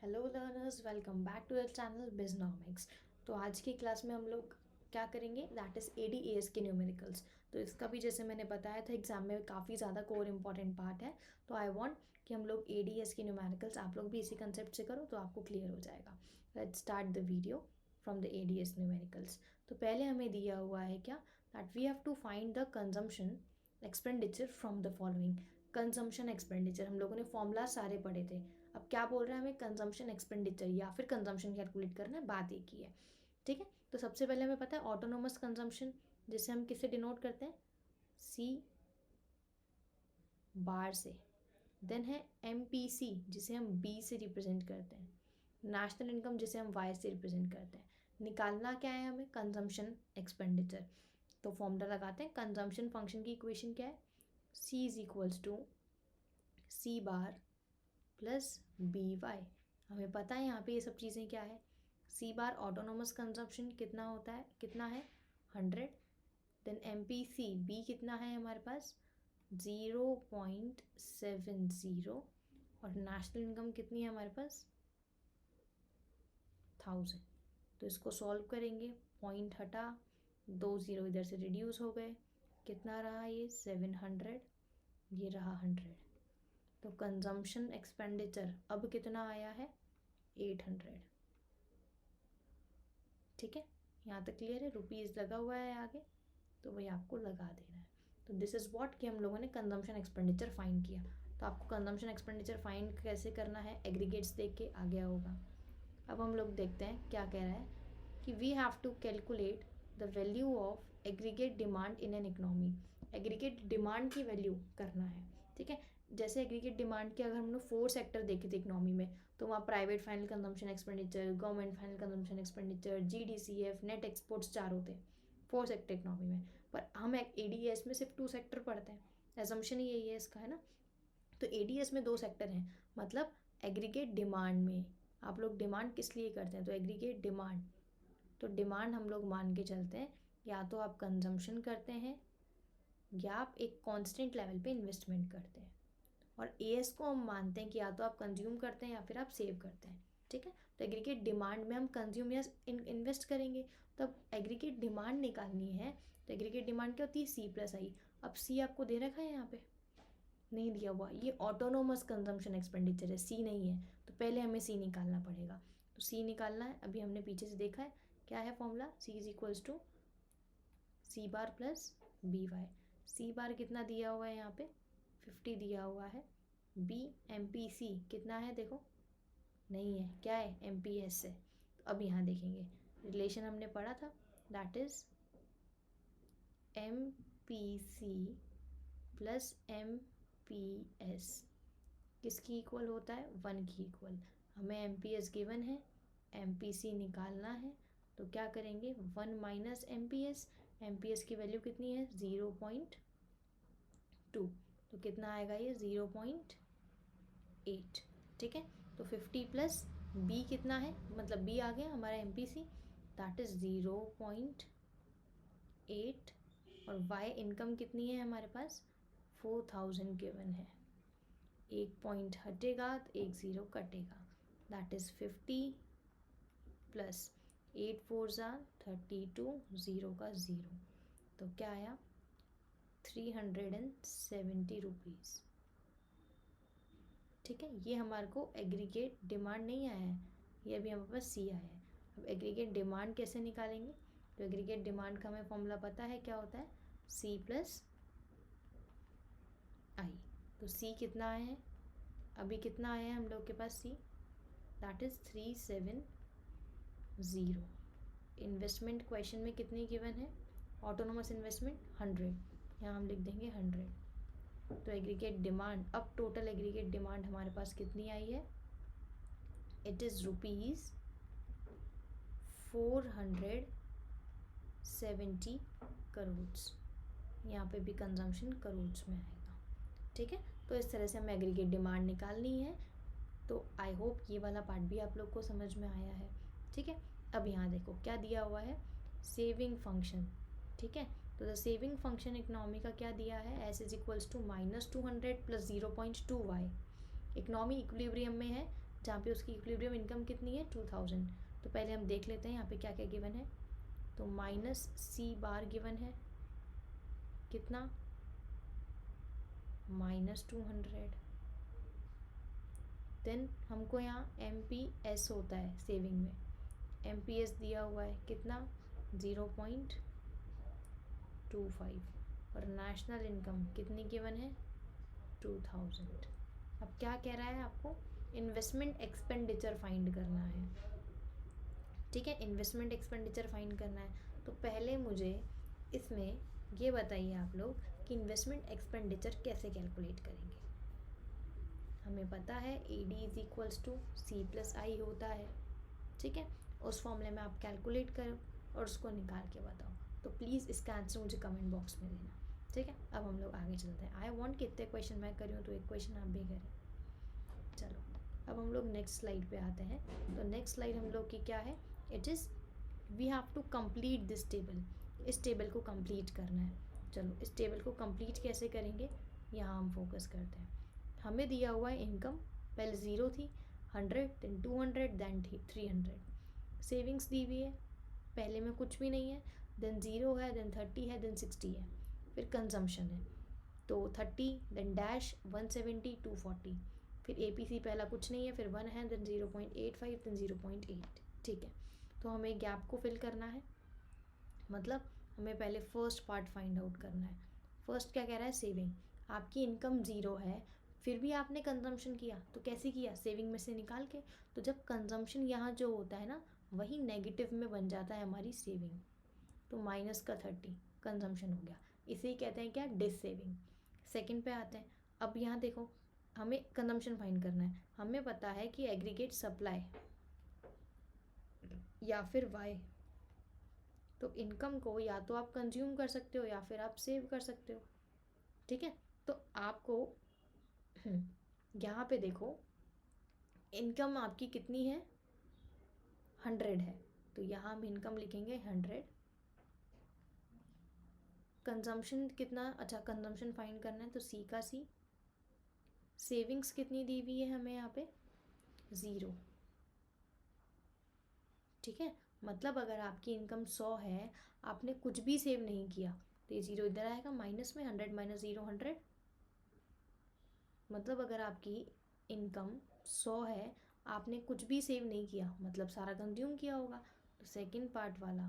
Hello learners, welcome back to the channel Biznomics. तो आज की क्लास में हम लोग क्या करेंगे, दैट इज़ ADAS के न्यूमेरिकल्स। तो इसका भी जैसे मैंने बताया था एग्जाम में काफ़ी ज़्यादा कोर इंपॉर्टेंट पार्ट है। तो आई वांट कि हम लोग ADAS के न्यूमेरिकल्स आप लोग भी इसी कंसेप्ट से करो तो आपको क्लियर हो जाएगा। Let's start the video from the ADAS numericals. तो पहले हमें दिया हुआ है क्या, that we have to find the consumption expenditure from the following. Consumption expenditure हम लोगों ने फॉर्मूला सारे पढ़े थे। अब क्या बोल रहा है हमें, कंजम्पशन एक्सपेंडिचर या फिर कंजम्पशन कैलकुलेट करना है, बात एक ही है। ठीक है, तो सबसे पहले हमें पता है ऑटोनोमस कंजम्पशन, जिसे हम किससे डिनोट करते हैं, C बार से। देन है MPC, जिसे हम B से रिप्रेजेंट करते हैं। नेशनल इनकम, जिसे हम Y से रिप्रेजेंट करते हैं। निकालना क्या है हमें, कंजम्पशन एक्सपेंडिचर। तो फॉर्मूला लगाते हैं, कंजम्पशन फंक्शन की इक्वेशन क्या है, C is equals to C bar plus BY। हमें पता है यहाँ पे ये सब चीज़ें क्या है। C बार ऑटोनोमस कंजम्पशन कितना होता है, कितना है 100। देन MPC B कितना है हमारे पास 0.70। और नेशनल इनकम कितनी है हमारे पास 1000। तो इसको सॉल्व करेंगे, पॉइंट हटा, 2 0 इधर से रिड्यूस हो गए, कितना रहा ये 700, ये रहा 100। तो कंजम्पशन एक्सपेंडिचर अब कितना आया है 800। ठीक है, यहाँ तक क्लियर है। रुपीज़ लगा हुआ है आगे, तो वही आपको लगा देना है। तो दिस इज़ व्हाट कि हम लोगों ने कंजम्पशन एक्सपेंडिचर फाइंड किया। तो आपको कंजम्पशन एक्सपेंडिचर फाइंड कैसे करना है, एग्रीगेट्स देख के आ गया होगा। अब हम लोग देखते हैं क्या कह रहा है कि we have to calculate the value of aggregate demand in an economy. Aggregate demand की वैल्यू करना है। ठीक है, जैसे एग्रीगेट डिमांड के अगर हम लोग 4 सेक्टर देखे थे इकोनॉमी में, तो वहाँ private final consumption expenditure, government final consumption expenditure, GDCF, net exports 4 होते हैं 4 सेक्टर इकोनॉमी में। पर हम ADS में सिर्फ 2 सेक्टर पढ़ते हैं, एजम्पशन ही यही है इसका, है ना। तो ADS में 2 सेक्टर हैं, मतलब एग्रीगेट डिमांड में आप लोग डिमांड किस लिए करते हैं, तो एग्रीगेट डिमांड। तो डिमांड हम लोग मान के चलते हैं, या तो आप कंजम्पशन करते हैं या आप एक कांस्टेंट लेवल पे इन्वेस्टमेंट करते हैं। और AS को हम मानते हैं कि या तो आप कंज्यूम करते हैं या फिर आप सेव करते हैं। ठीक है, तो एग्रीगेट डिमांड में हम कंज्यूम या इन्वेस्ट करेंगे। तो अब एग्रीगेट डिमांड निकालनी है, तो एग्रीगेट डिमांड क्या होती है C+I। अब C आपको दे रखा है यहाँ पे, नहीं दिया हुआ, ये ऑटोनोमस कंजम्पशन एक्सपेंडिचर है, C नहीं है। तो पहले हमें C निकालना पड़ेगा। तो C निकालना है, अभी हमने पीछे से देखा है क्या है formula, C is equals to C bar plus BY। C bar कितना दिया हुआ है यहाँ पे 50 दिया हुआ है। B MPC कितना है देखो, नहीं है, क्या है MPS है। तो अब यहाँ देखेंगे रिलेशन हमने पढ़ा था, that is MPC plus MPS किसकी इक्वल होता है, 1 की इक्वल। हमें MPS गिवन है, MPC निकालना है। तो क्या करेंगे 1 माइनस MPS की वैल्यू कितनी है 0.2। तो कितना आएगा ये 0.8। ठीक है, तो 50 प्लस B कितना है, मतलब B आ गया हमारा MPC, दैट इज 0.8। और Y इनकम कितनी है हमारे पास 4000 गिवन है। एक पॉइंट हटेगा तो एक ज़ीरो कटेगा, दैट इज़ 50 प्लस 8 4 32, ज़ीरो का ज़ीरो। तो क्या आया 370 रुपीज़। ठीक है, ये हमारे को एग्रीगेट डिमांड नहीं आया है, ये अभी हमारे पास C आया है। अब एग्रीगेट डिमांड कैसे निकालेंगे, तो एग्रीगेट डिमांड का हमें फॉर्मूला पता है क्या होता है, C प्लस I। तो C कितना आया है, अभी कितना आया है हम लोग के पास C, that is 370। Investment question में कितनी गिवन है, ऑटोनोमस इन्वेस्टमेंट 100, यहाँ हम लिख देंगे 100। तो एग्रीगेट डिमांड, अब टोटल एग्रीगेट डिमांड हमारे पास कितनी आई है, इट इज़ रुपीज़ 470 करोड्स। यहाँ पे भी कंजम्पशन करोड्स में आएगा। ठीक है, तो इस तरह से हमें एग्रीगेट डिमांड निकालनी है। तो आई होप ये वाला पार्ट भी आप लोग को समझ में आया है। ठीक है, अब यहाँ देखो क्या दिया हुआ है, सेविंग फंक्शन। ठीक है, तो द सेविंग फंक्शन इकोनॉमी का क्या दिया है, S is equals to -200 plus 0.2Y। Economy equilibrium में है, जहाँ पे उसकी इक्विलिब्रियम इनकम कितनी है 2000। तो पहले हम देख लेते हैं यहाँ पे क्या क्या गिवन है। तो माइनस सी बार गिवन है कितना, -200। देन हमको यहाँ MPS होता है सेविंग में, MPS दिया हुआ है कितना 0.25 और नेशनल इनकम कितनी गिवन है 2000। अब क्या कह रहा है आपको, इन्वेस्टमेंट एक्सपेंडिचर फाइंड करना है। ठीक है, इन्वेस्टमेंट एक्सपेंडिचर फाइंड करना है। तो पहले मुझे इसमें ये बताइए आप लोग कि इन्वेस्टमेंट एक्सपेंडिचर कैसे कैलकुलेट करेंगे। हमें पता है AD is equals to C+I होता है। ठीक है, उस फॉर्मूले में आप कैलकुलेट करो और उसको निकाल के बताओ। तो प्लीज़ इसका आंसर मुझे कमेंट बॉक्स में देना। ठीक है, अब हम लोग आगे चलते हैं। आई वॉन्ट कि इतने क्वेश्चन मैं करी हूँ तो एक क्वेश्चन आप भी करें। चलो अब हम लोग नेक्स्ट स्लाइड पे आते हैं। तो नेक्स्ट स्लाइड हम लोग की क्या है, it is we have to complete this table. इस टेबल को कंप्लीट करना है। चलो इस टेबल को कंप्लीट कैसे करेंगे, यहाँ हम फोकस करते हैं। हमें दिया हुआ है इनकम, पहले 0 थी, 100 देन 200 देन 300। सेविंग्स दी हुई है, पहले में कुछ भी नहीं है, देन 0 है, देन 30 है, देन 60 है। फिर कंजम्पशन है, तो 30 देन डैश 170 240। फिर APC पहला कुछ नहीं है, फिर 1 है, देन 0.85 देन 0.8। ठीक है, तो हमें गैप को फिल करना है, मतलब हमें पहले फर्स्ट पार्ट फाइंड आउट करना है। फर्स्ट क्या कह रहा है, सेविंग। आपकी इनकम 0 है, फिर भी आपने कंजम्पशन किया, तो कैसे किया, सेविंग में से निकाल के। तो जब कंजम्पशन यहाँ जो होता है ना, वही नेगेटिव में बन जाता है हमारी सेविंग। तो माइनस का 30 कंजम्पशन हो गया, इसे ही कहते हैं क्या, डिस सेविंग। सेकेंड पे आते हैं। अब यहाँ देखो, हमें कंजम्पशन फाइंड करना है। हमें पता है कि एग्रीगेट सप्लाई या फिर वाई, तो इनकम को या तो आप कंज्यूम कर सकते हो या फिर आप सेव कर सकते हो। ठीक है, तो आपको यहाँ पे देखो, इनकम आपकी कितनी है 100 है, तो यहाँ हम इनकम लिखेंगे 100। कंजम्पशन कितना, अच्छा कंजम्पशन फाइंड करना है तो C का C। सेविंग्स कितनी दी हुई है हमें यहाँ पे 0। ठीक है, मतलब अगर आपकी इनकम 100 है, आपने कुछ भी सेव नहीं किया, तो ये 0 इधर आएगा, माइनस में 100 माइनस 0 100। मतलब अगर आपकी इनकम 100 है, आपने कुछ भी सेव नहीं किया, मतलब सारा कंज्यूम किया होगा, तो सेकंड पार्ट वाला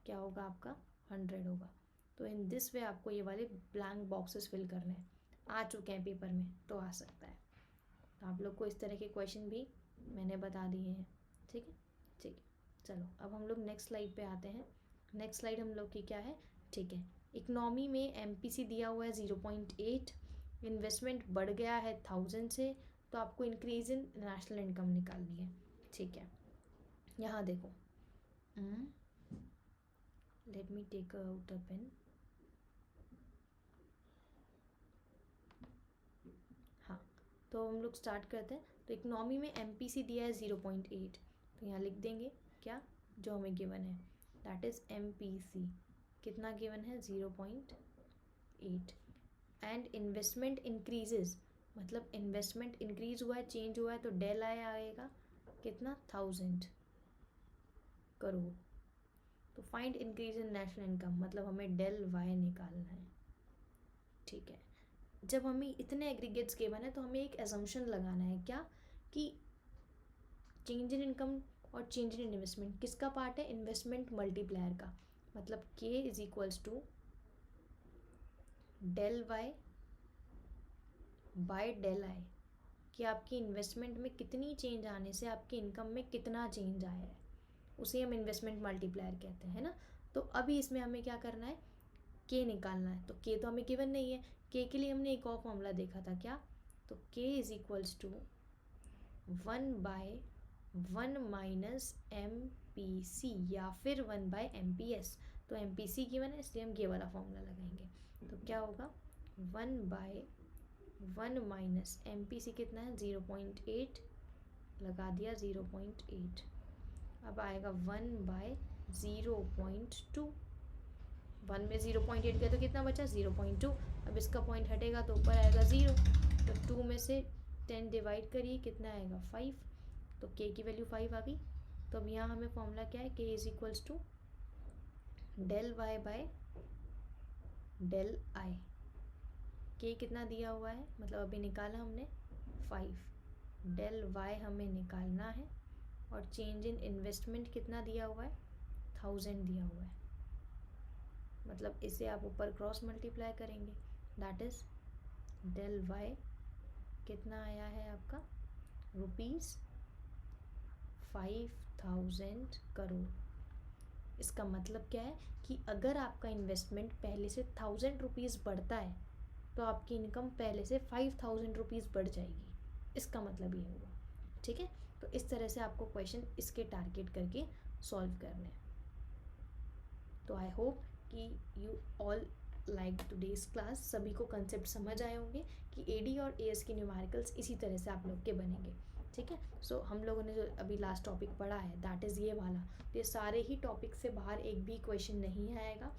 क्या होगा आपका 100 होगा। तो इन दिस वे आपको ये वाले ब्लैंक बॉक्सेस फिल करने हैं। आ चुके हैं पेपर में तो आ सकता है, तो आप लोग को इस तरह के क्वेश्चन भी मैंने बता दिए हैं। ठीक है, ठीक है, चलो अब हम लोग नेक्स्ट स्लाइड पे आते हैं। नेक्स्ट स्लाइड हम लोग की क्या है, ठीक है, इकनॉमी में MPC दिया हुआ है 0.8, इन्वेस्टमेंट बढ़ गया है 1000 से, तो आपको इंक्रीज इन नेशनल इनकम निकालनी है। ठीक है, यहाँ देखो, let me take out a pen. हाँ, तो हम लोग स्टार्ट करते हैं। तो इकनॉमी में MPC दिया है 0.8, तो यहाँ लिख देंगे क्या जो हमें गिवन है, दैट इज़ MPC कितना गिवन है 0.8। एंड इन्वेस्टमेंट इंक्रीजेज, मतलब इन्वेस्टमेंट इंक्रीज हुआ है, चेंज हुआ है, तो डेल आएगा कितना 1000 करोड़। तो find increase in national income, मतलब हमें डेल वाई निकालना है। ठीक है, जब हमें इतने एग्रीगेट्स गिवन है तो हमें एक एजम्पशन लगाना है, क्या कि चेंज इन इनकम और चेंज इन इन्वेस्टमेंट किसका पार्ट है, इन्वेस्टमेंट मल्टीप्लायर का। मतलब K is equals to del Y by del I, कि आपकी इन्वेस्टमेंट में कितनी चेंज आने से आपकी इनकम में कितना चेंज आया है, उसे हम इन्वेस्टमेंट मल्टीप्लायर कहते हैं ना। तो अभी इसमें हमें क्या करना है, K निकालना है। तो K तो हमें गिवन नहीं है, K के लिए हमने एक और फॉर्मूला देखा था, क्या, तो K is equals to 1/1 minus MPC या फिर 1/MPS। तो MPC गिवन है इसलिए हम ये वाला फॉर्मूला लगाएंगे। तो क्या होगा 1/1 माइनस MPC कितना है 0.8, लगा दिया 0.8। अब आएगा 1/0.2, 1 में 0.8 गया तो कितना बचा 0.2। अब इसका पॉइंट हटेगा तो ऊपर आएगा 0, तो 2 में से 10 डिवाइड करिए कितना आएगा 5। तो के की वैल्यू 5 आ गई। तो अब यहाँ हमें फॉर्मूला क्या है, K is equals to del Y by del I. K कितना दिया हुआ है, मतलब अभी निकाला हमने 5, डेल वाई हमें निकालना है, और चेंज इन इन्वेस्टमेंट कितना दिया हुआ है, 1000 दिया हुआ है। मतलब इसे आप ऊपर क्रॉस मल्टीप्लाई करेंगे, दैट इज डेल वाई कितना आया है आपका, ₹5000 करोड़। इसका मतलब क्या है कि अगर आपका इन्वेस्टमेंट पहले से ₹1000 बढ़ता है तो आपकी इनकम पहले से ₹5000 बढ़ जाएगी। इसका मतलब ये हुआ, ठीक है। तो इस तरह से आपको क्वेश्चन इसके टारगेट करके सॉल्व करने हैं। तो आई होप कि you all like today's class, सभी को कंसेप्ट समझ आए होंगे कि एडी और एएस के न्यूमेरिकल्स इसी तरह से आप लोग के बनेंगे, ठीक है। सो हम लोगों ने जो अभी लास्ट टॉपिक पढ़ा है दैट इज़ ये वाला, तो ये सारे ही टॉपिक से बाहर एक भी क्वेश्चन नहीं आएगा।